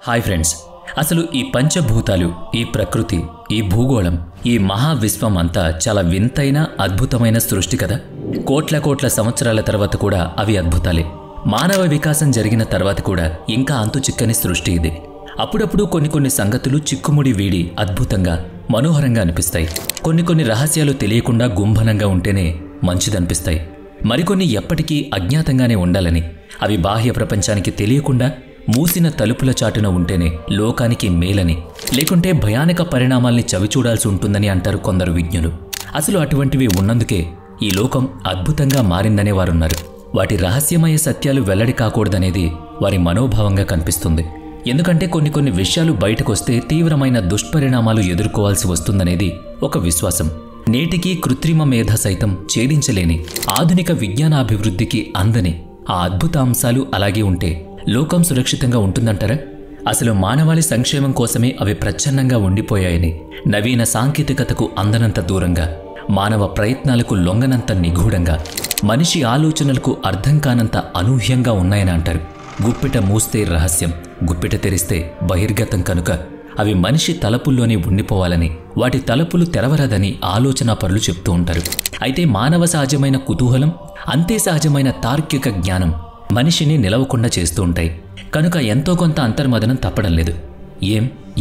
Hi friends, అసలు ఈ పంచభూతాలు, ఈ ప్రకృతి, ఈ భూగోళం, ఈ మహావిశ్వం అంతా చాలా వింతైన అద్భుతమైన సృష్టి కదా. కోట్ల కోట్ల సంవత్సరాల తర్వాత కూడా అవి అద్భుతాలే. మానవ వికాసం జరిగిన తర్వాత కూడా ఇంకా అంతు చిక్కని సృష్టి ఇది. అప్పుడప్పుడు కొన్ని సంగతులు చిక్కుముడి వీడి అద్భుతంగా, మనోహరంగా అనిపిస్తాయి. కొన్ని రహస్యాలు తెలియకుండా గుంభనంగా ఉంటేనే మంచిదనిపిస్తాయి. మరికొన్ని ఎప్పటికీ అజ్ఞాతంగానే ఉండాలని, అవి బాహ్య ప్రపంచానికి తెలియకుండా మూసిన తలుపుల చాటున ఉంటేనే లోకానికి మేలని, లేకుంటే భయానక పరిణామాల్ని చవిచూడాల్సి ఉంటుందని అంటారు కొందరు విజ్ఞులు. అసలు అటువంటివి ఉన్నందుకే ఈ లోకం అద్భుతంగా మారిందనే వారున్నారు. వాటి రహస్యమయ సత్యాలు వెల్లడి కాకూడదనేది వారి మనోభావంగా కనిపిస్తుంది. ఎందుకంటే కొన్ని విషయాలు బయటకొస్తే తీవ్రమైన దుష్పరిణామాలు ఎదుర్కోవాల్సి వస్తుందనేది ఒక విశ్వాసం. నేటికి కృత్రిమ మేధ సైతం ఛేదించలేని ఆధునిక విజ్ఞానాభివృద్ధికి అందని ఆ అద్భుత అంశాలు అలాగే ఉంటే లోకం సురక్షితంగా ఉంటుందంటారా? అసలు మానవాళి సంక్షేమం కోసమే అవి ప్రచ్ఛన్నంగా ఉండిపోయాయని, నవీన సాంకేతికతకు అందనంత దూరంగా, మానవ ప్రయత్నాలకు లొంగనంత నిగూఢంగా, మనిషి ఆలోచనలకు అర్థం కానంత అనూహ్యంగా ఉన్నాయని అంటారు. గుప్పిట మూస్తే రహస్యం, గుప్పిట తెరిస్తే బహిర్గతం కనుక అవి మనిషి తలపుల్లోనే ఉండిపోవాలని, వాటి తలుపులు తెరవరాదని ఆలోచనాపరులు చెప్తూ ఉంటారు. అయితే మానవ సహజమైన కుతూహలం, అంతే సహజమైన తార్కిక జ్ఞానం మనిషిని నిలవకుండా చేస్తూ ఉంటాయి. కనుక ఎంతో కొంత అంతర్మదనం తప్పడం లేదు.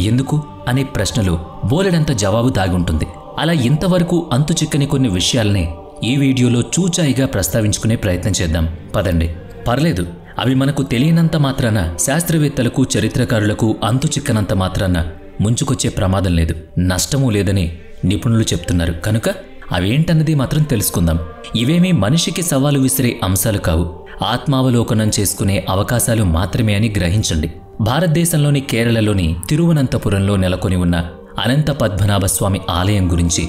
ఎందుకు అనే ప్రశ్నలు బోలెడంత జవాబు దాగుంటుంది. అలా ఇంతవరకు అంతు చిక్కని కొన్ని విషయాలనే ఈ వీడియోలో చూచాయిగా ప్రస్తావించుకునే ప్రయత్నం చేద్దాం. పదండి. పర్లేదు, అవి మనకు తెలియనంత మాత్రాన, శాస్త్రవేత్తలకు, చరిత్రకారులకు అంతు చిక్కనంత మాత్రాన ముంచుకొచ్చే ప్రమాదం లేదు, నష్టమూ లేదని నిపుణులు చెప్తున్నారు. కనుక అవేంటన్నది మాత్రం తెలుసుకుందాం. ఇవేమీ మనిషికి సవాలు విసిరే అంశాలు కావు, ఆత్మావలోకనం చేసుకునే అవకాశాలు మాత్రమే అని గ్రహించండి. భారతదేశంలోని కేరళలోని తిరువనంతపురంలో నెలకొని ఉన్న అనంత పద్మనాభస్వామి ఆలయం గురించి,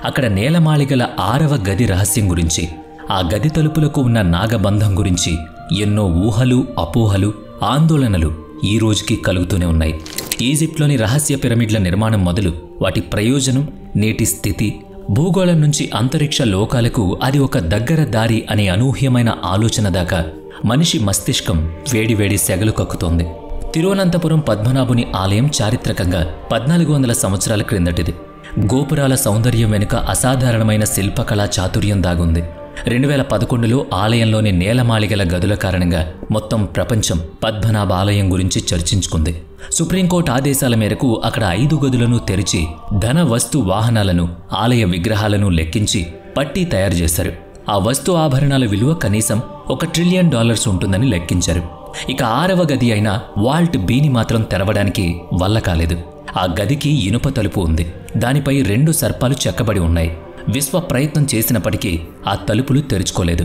అక్కడ నేలమాళిగల 6వ గది రహస్యం గురించి, ఆ గది తలుపులకు ఉన్న నాగబంధం గురించి ఎన్నో ఊహలు, అపోహలు, ఆందోళనలు ఈ రోజుకి కలుగుతూనే ఉన్నాయి. ఈజిప్ట్లోని రహస్య పిరమిడ్ల నిర్మాణం మొదలు వాటి ప్రయోజనం, నేటి స్థితి, భూగోళం నుంచి అంతరిక్ష లోకాలకు అది ఒక దగ్గర దారి అనే అనూహ్యమైన ఆలోచన దాకా మనిషి మస్తిష్కం వేడివేడి సెగలు కక్కుతోంది. తిరువనంతపురం పద్మనాభుని ఆలయం చారిత్రకంగా 1400 సంవత్సరాల క్రిందటిది. గోపురాల సౌందర్యం వెనుక అసాధారణమైన శిల్పకళా చాతుర్యం దాగుంది. 2011లో ఆలయంలోని నేలమాళిగల గదుల కారణంగా మొత్తం ప్రపంచం పద్మనాభ ఆలయం గురించి చర్చించుకుంది. సుప్రీంకోర్టు ఆదేశాల మేరకు అక్కడ 5 గదులను తెరిచి ధన వస్తు వాహనాలను, ఆలయ విగ్రహాలను లెక్కించి పట్టీ తయారు చేశారు. ఆ వస్తు ఆభరణాల విలువ కనీసం $1 ట్రిలియన్ ఉంటుందని లెక్కించారు. ఇక 6వ గది అయిన వాల్ట్ బిని మాత్రం తెరవడానికి వల్ల కాలేదు. ఆ గదికి ఇనుప తలుపు ఉంది. దానిపై 2 సర్పాలు చెక్కబడి ఉన్నాయి. విశ్వ ప్రయత్నం చేసినప్పటికీ ఆ తలుపులు తెరుచుకోలేదు.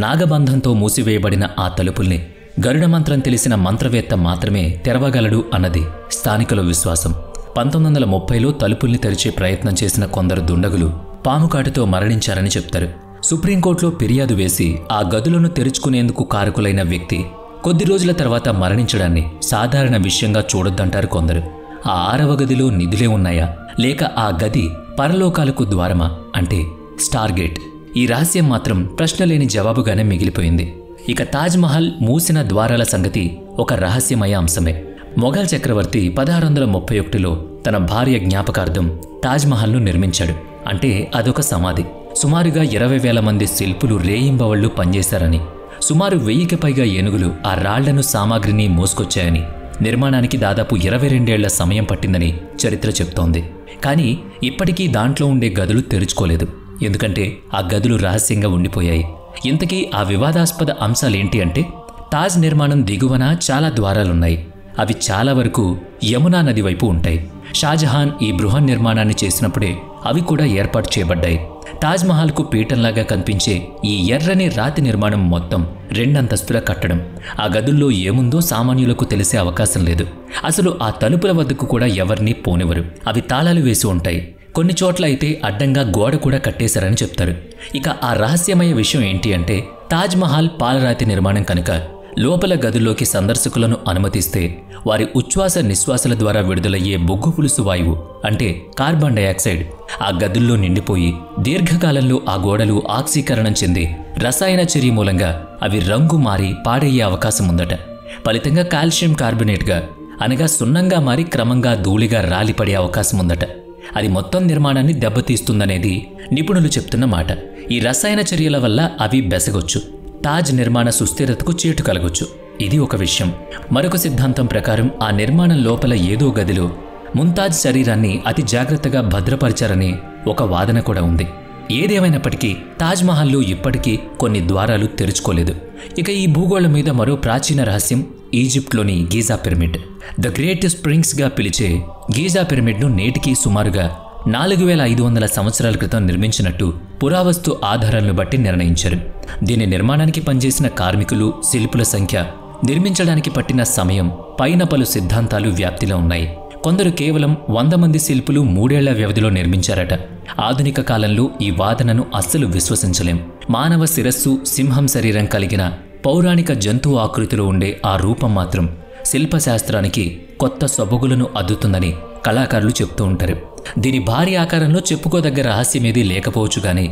నాగబంధంతో మూసివేయబడిన ఆ తలుపుల్ని గరుడ మంత్రం తెలిసిన మంత్రవేత్త మాత్రమే తెరవగలడు అన్నది స్థానికుల విశ్వాసం. 1930లో తలుపుల్ని తెరిచే ప్రయత్నం చేసిన కొందరు దుండగులు పాముకాటుతో మరణించారని చెప్తారు. సుప్రీంకోర్టులో ఫిర్యాదు వేసి ఆ గదులను తెరుచుకునేందుకు కారకులైన వ్యక్తి కొద్ది రోజుల తర్వాత మరణించడాన్ని సాధారణ విషయంగా చూడొద్దంటారు కొందరు. ఆ 6వ గదిలో నిధులే ఉన్నాయా, లేక ఆ గది పరలోకాలకు ద్వారమా అంటే స్టార్ గేట్? ఈ రహస్యం మాత్రం ప్రశ్నలేని జవాబుగానే మిగిలిపోయింది. ఇక తాజ్మహల్ మూసిన ద్వారాల సంగతి ఒక రహస్యమయ అంశమే. మొఘల్ చక్రవర్తి 1631లో తన భార్య జ్ఞాపకార్థం తాజ్మహల్ను నిర్మించాడు. అంటే అదొక సమాధి. సుమారుగా 20,000 మంది శిల్పులు రేయింబవళ్లు పనిచేశారని, సుమారు 1000కి పైగా ఏనుగులు ఆ రాళ్లను, సామాగ్రిని మోసుకొచ్చాయని, నిర్మాణానికి దాదాపు 22 ఏళ్ల సమయం పట్టిందని చరిత్ర చెప్తోంది. కానీ ఇప్పటికీ దాంట్లో ఉండే గదులు తెరుచుకోలేదు. ఎందుకంటే ఆ గదులు రహస్యంగా ఉండిపోయాయి. ఇంతకీ ఆ వివాదాస్పద అంశాలేంటి అంటే, తాజ్ నిర్మాణం దిగువన చాలా ద్వారాలున్నాయి. అవి చాలా వరకు యమునా నది వైపు ఉంటాయి. షాజహాన్ ఈ బృహన్ నిర్మాణాన్ని చేసినప్పుడే అవి కూడా ఏర్పాటు చేయబడ్డాయి. తాజ్మహల్కు పీఠంలాగా కనిపించే ఈ ఎర్రని రాతి నిర్మాణం మొత్తం 2 అంతస్తుల కట్టడం. ఆ గదుల్లో ఏముందో సామాన్యులకు తెలిసే అవకాశం లేదు. అసలు ఆ తలుపుల వద్దకు కూడా ఎవరినీ పోనివ్వరు. అవి తాళాలు వేసి ఉంటాయి. కొన్ని చోట్ల అయితే అడ్డంగా గోడ కూడా కట్టేశారని చెప్తారు. ఇక ఆ రహస్యమయ విషయం ఏంటి అంటే, తాజ్మహల్ పాలరాతి నిర్మాణం కనుక లోపల గదుల్లోకి సందర్శకులను అనుమతిస్తే వారి ఉచ్ఛ్వాస నిశ్వాసాల ద్వారా విడుదలయ్యే బొగ్గు పులుసు వాయువు అంటే కార్బన్ డయాక్సైడ్ ఆ గదుల్లో నిండిపోయి దీర్ఘకాలంలో ఆ గోడలు ఆక్సీకరణం చెంది రసాయన చర్య మూలంగా అవి రంగు మారి పాడయ్యే అవకాశం ఉందట. ఫలితంగా కాల్షియం కార్బొనేట్గా అనగా సున్నంగా మారి క్రమంగా ధూళిగా రాలిపడే అవకాశం ఉందట. అది మొత్తం నిర్మాణాన్ని దెబ్బతీస్తుందనేది నిపుణులు చెప్తున్న మాట. ఈ రసాయన చర్యల వల్ల అవి బెసగొచ్చు. తాజ్ నిర్మాణ సుస్థిరతకు చేటు కలగొచ్చు. ఇది ఒక విషయం. మరొక సిద్ధాంతం ప్రకారం ఆ నిర్మాణం లోపల ఏదో గదిలో ముంతాజ్ శరీరాన్ని అతి జాగ్రత్తగా భద్రపరిచారని ఒక వాదన కూడా ఉంది. ఏదేమైనప్పటికీ తాజ్మహల్లో ఇప్పటికీ కొన్ని ద్వారాలు తెరుచుకోలేదు. ఇక ఈ భూగోళం మీద మరో ప్రాచీన రహస్యం ఈజిప్ట్లోని గీజా పిరమిడ్. ద గ్రేట్ స్ప్రింగ్స్గా పిలిచే గీజా పిరమిడ్ను నేటికి సుమారుగా 4500 సంవత్సరాల క్రితం నిర్మించినట్టు పురావస్తు ఆధారాలను బట్టి నిర్ణయించారు. దీని నిర్మాణానికి పనిచేసిన కార్మికులు, శిల్పుల సంఖ్య, నిర్మించడానికి పట్టిన సమయం పైన పలు సిద్ధాంతాలు వ్యాప్తిలో ఉన్నాయి. కొందరు కేవలం 100 మంది శిల్పులు 3 ఏళ్ల వ్యవధిలో నిర్మించారట. ఆధునిక కాలంలో ఈ వాదనను అస్సలు విశ్వసించలేం. మానవ శిరస్సు, సింహం శరీరం కలిగిన పౌరాణిక జంతువు ఆకృతిలో ఉండే ఆ రూపం మాత్రం శిల్పశాస్త్రానికి కొత్త సొబగులను అద్దుతుందని కళాకారులు చెప్తూ ఉంటారు. దీని భారీ ఆకారంలో చెప్పుకోదగ్గ రహస్యమేదీ లేకపోవచ్చు గాని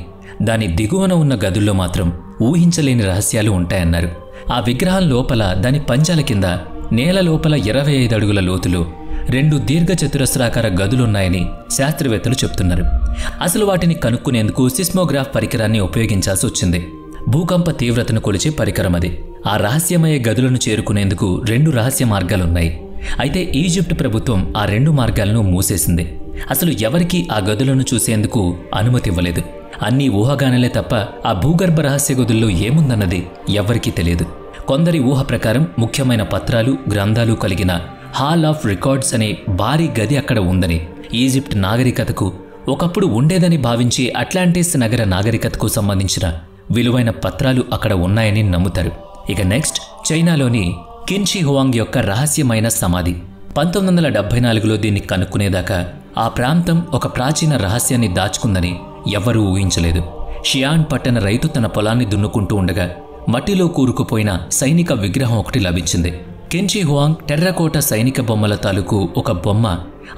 దాని దిగువన ఉన్న గదుల్లో మాత్రం ఊహించలేని రహస్యాలు ఉంటాయన్నారు. ఆ విగ్రహం లోపల, దాని పంజాల కింద నేల లోపల 25 అడుగుల లోతులో 2 దీర్ఘ చతురస్రాకార గదులున్నాయని శాస్త్రవేత్తలు చెప్తున్నారు. అసలు వాటిని కనుక్కునేందుకు సిస్మోగ్రాఫ్ పరికరాన్ని ఉపయోగించాల్సి వచ్చింది. భూకంప తీవ్రతను కొలిచే పరికరం అది. ఆ రహస్యమయ గదులను చేరుకునేందుకు 2 రహస్య మార్గాలున్నాయి. అయితే ఈజిప్ట్ ప్రభుత్వం ఆ 2 మార్గాలను మూసేసింది. అసలు ఎవరికీ ఆ గదులను చూసేందుకు అనుమతి ఇవ్వలేదు. అన్నీ ఊహగానలే తప్ప ఆ భూగర్భ రహస్య గదుల్లో ఏముందన్నది ఎవరికీ తెలియదు. కొందరి ఊహ ప్రకారం ముఖ్యమైన పత్రాలు, గ్రంథాలు కలిగిన హాల్ ఆఫ్ రికార్డ్స్ అనే భారీ గది అక్కడ ఉందని, ఈజిప్ట్ నాగరికతకు ఒకప్పుడు ఉండేదని భావించి అట్లాంటిస్ నగర నాగరికతకు సంబంధించిన విలువైన పత్రాలు అక్కడ ఉన్నాయని నమ్ముతారు. ఇక నెక్స్ట్, చైనాలోని కిన్ షీ హువాంగ్ యొక్క రహస్యమైన సమాధి. 1974లో దీన్ని కనుక్కునేదాకా ఆ ప్రాంతం ఒక ప్రాచీన రహస్యాన్ని దాచుకుందని ఎవ్వరూ ఊహించలేదు. షియాన్ పట్టణ రైతు తన పొలాన్ని దున్నుకుంటూ ఉండగా మట్టిలో కూరుకుపోయిన సైనిక విగ్రహం ఒకటి లభించింది. కిన్ షీ హువాంగ్ టెర్రకోట సైనిక బొమ్మల తాలూకు ఒక బొమ్మ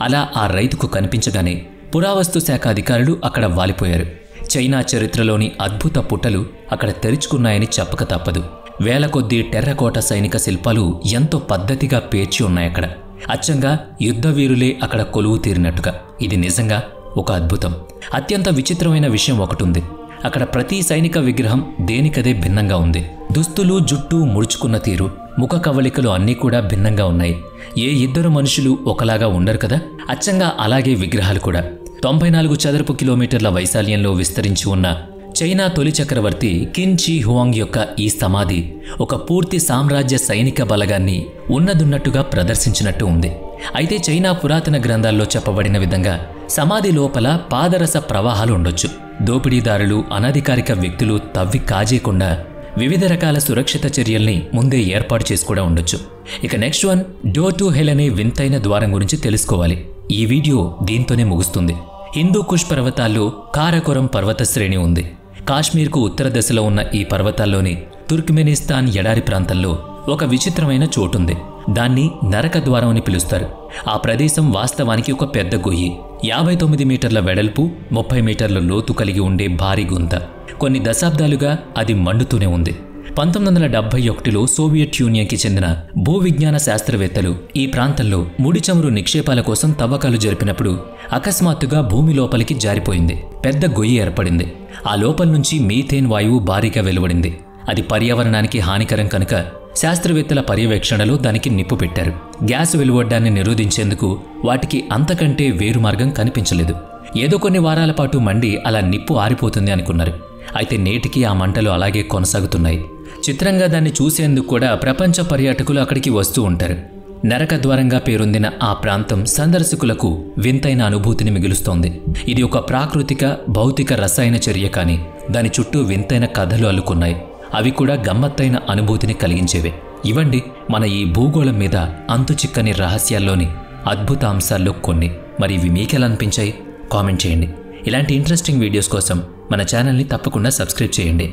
అలా ఆ రైతుకు కనిపించగానే పురావస్తు శాఖ అధికారులు అక్కడ వాలిపోయారు. చైనా చరిత్రలోని అద్భుత పుటలు అక్కడ తెరుచుకున్నాయని చెప్పక తప్పదు. వేల కొద్దీ టెర్రకోట సైనిక శిల్పాలు ఎంతో పద్ధతిగా పేర్చి ఉన్నాయక్కడ. అచ్చంగా యుద్ధ వీరులే అక్కడ కొలువు తీరినట్టుగా. ఇది నిజంగా ఒక అద్భుతం. అత్యంత విచిత్రమైన విషయం ఒకటుంది. అక్కడ ప్రతి సైనిక విగ్రహం దేనికదే భిన్నంగా ఉంది. దుస్తులు, జుట్టు, ముడుచుకున్న తీరు, ముఖ కవళికలు అన్నీ కూడా భిన్నంగా ఉన్నాయి. ఏ ఇద్దరు మనుషులు ఒకలాగా ఉండరు కదా. అచ్చంగా అలాగే విగ్రహాలు కూడా. 94 చదరపు కిలోమీటర్ల వైశాల్యంలో విస్తరించి ఉన్న చైనా తొలి చక్రవర్తి కిన్ షీ హువాంగ్ యొక్క ఈ సమాధి ఒక పూర్తి సామ్రాజ్య సైనిక బలగాన్ని ఉన్నదున్నట్టుగా ప్రదర్శించినట్టు ఉంది. అయితే చైనా పురాతన గ్రంథాల్లో చెప్పబడిన విధంగా సమాధి లోపల పాదరస ప్రవాహాలు ఉండొచ్చు. దోపిడీదారులు, అనధికారిక వ్యక్తులు తవ్వి కాజేయకుండా వివిధ రకాల సురక్షిత చర్యల్ని ముందే ఏర్పాటు చేసి కూడా ఉండొచ్చు. ఇక next one, door to hell అనే వింతైన ద్వారం గురించి తెలుసుకోవాలి. ఈ వీడియో దీంతోనే ముగుస్తుంది. హిందూ కుష్ పర్వతాల్లో కారకోరం పర్వత శ్రేణి ఉంది. కాశ్మీర్కు ఉత్తర దశలో ఉన్న ఈ పర్వతాల్లోని తుర్క్మెనిస్తాన్ ఎడారి ప్రాంతంలో ఒక విచిత్రమైన చోటుంది. దాన్ని నరక ద్వారం అని పిలుస్తారు. ఆ ప్రదేశం వాస్తవానికి ఒక పెద్ద గొయ్యి. 59 మీటర్ల వెడల్పు, 30 మీటర్ల లోతు కలిగి ఉండే భారీ గుంత. కొన్ని దశాబ్దాలుగా అది మండుతూనే ఉంది. 1971లో సోవియట్ యూనియన్కి చెందిన భూ విజ్ఞాన శాస్త్రవేత్తలు ఈ ప్రాంతంలో ముడి చమురు నిక్షేపాల కోసం తవ్వకాలు జరిపినప్పుడు అకస్మాత్తుగా భూమి లోపలికి జారిపోయింది. పెద్ద గొయ్యి ఏర్పడింది. ఆ లోపల నుంచి మీథేన్ వాయువు భారీగా వెలువడింది. అది పర్యావరణానికి హానికరం కనుక శాస్త్రవేత్తల పర్యవేక్షణలో దానికి నిప్పు పెట్టారు. గ్యాస్ వెలువడ్డాన్ని నిరోధించేందుకు వాటికి అంతకంటే వేరు మార్గం కనిపించలేదు. ఏదో కొన్ని వారాల పాటు మండి అలా నిప్పు ఆరిపోతుంది అనుకున్నారు. అయితే నేటికి ఆ మంటలు అలాగే కొనసాగుతున్నాయి. చిత్రంగా దాన్ని చూసేందుకు కూడా ప్రపంచ పర్యాటకులు అక్కడికి వస్తూ ఉంటారు. నరక ద్వారంగా పేరొందిన ఆ ప్రాంతం సందర్శకులకు వింతైన అనుభూతిని మిగులుస్తోంది. ఇది ఒక ప్రాకృతిక, భౌతిక రసాయన చర్య, కానీ దాని చుట్టూ వింతైన కథలు అల్లుకున్నాయి. అవి కూడా గమ్మత్తైన అనుభూతిని కలిగించేవే. ఇవండి మన ఈ భూగోళం మీద అంతుచిక్కని రహస్యాల్లోని అద్భుత అంశాల్లో కొన్ని. మరి ఇవి మీకెలా అనిపించాయి? కామెంట్ చేయండి. ఇలాంటి ఇంట్రెస్టింగ్ వీడియోస్ కోసం మన ఛానల్ని తప్పకుండా సబ్స్క్రైబ్ చేయండి.